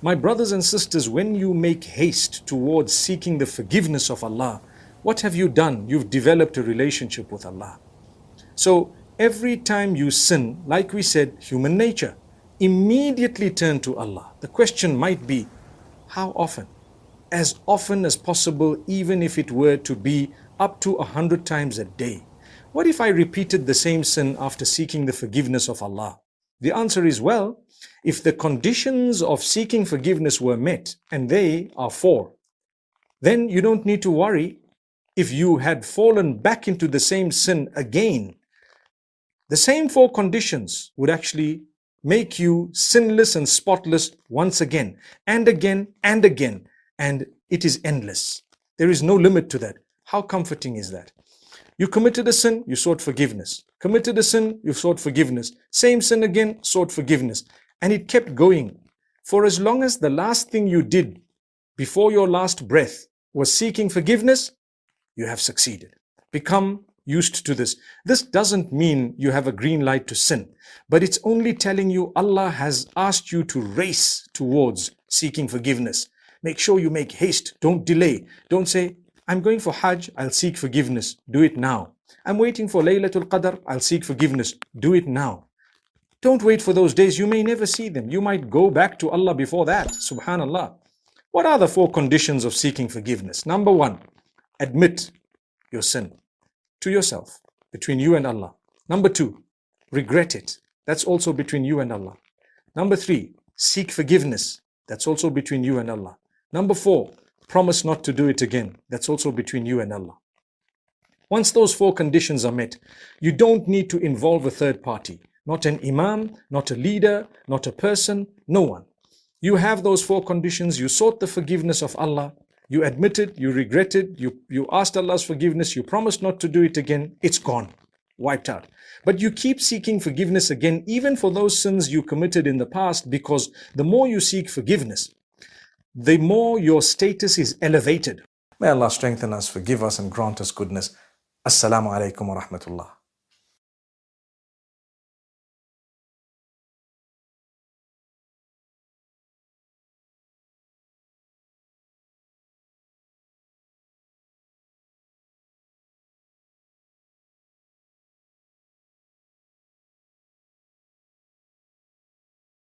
My brothers and sisters, when you make haste towards seeking the forgiveness of Allah, what have you done? You've developed a relationship with Allah. So every time you sin, like we said, human nature, immediately turn to Allah. The question might be, how often? As often as possible, even if it were to be up to 100 times a day. What if I repeated the same sin after seeking the forgiveness of Allah? The answer is, well, if the conditions of seeking forgiveness were met, and they are 4, then you don't need to worry if you had fallen back into the same sin again. The same 4 conditions would actually make you sinless and spotless once again, and again, and again. And it is endless. There is no limit to that. How comforting is that? You committed a sin, you sought forgiveness. Committed a sin, you sought forgiveness. Same sin again, sought forgiveness. And it kept going. For as long as the last thing you did before your last breath was seeking forgiveness, you have succeeded. Become used to this. This doesn't mean you have a green light to sin, but it's only telling you Allah has asked you to race towards seeking forgiveness. Make sure you make haste. Don't delay. Don't say, I'm going for Hajj, I'll seek forgiveness. Do it now. I'm waiting for Laylatul Qadr, I'll seek forgiveness. Do it now. Don't wait for those days. You may never see them. You might go back to Allah before that. Subhanallah. What are the 4 conditions of seeking forgiveness? Number 1, admit your sin to yourself, between you and Allah. Number 2, regret it. That's also between you and Allah. Number 3, seek forgiveness. That's also between you and Allah. Number 4, promise not to do it again. That's also between you and Allah. Once those 4 conditions are met, you don't need to involve a third party. Not an imam, not a leader, not a person, no one. You have those 4 conditions. You sought the forgiveness of Allah. You admitted, you regretted, you asked Allah's forgiveness, you promised not to do it again. It's gone, wiped out. But you keep seeking forgiveness again, even for those sins you committed in the past, because the more you seek forgiveness, the more your status is elevated. May Allah strengthen us, forgive us, and grant us goodness. As-salamu alaykum wa rahmatullah.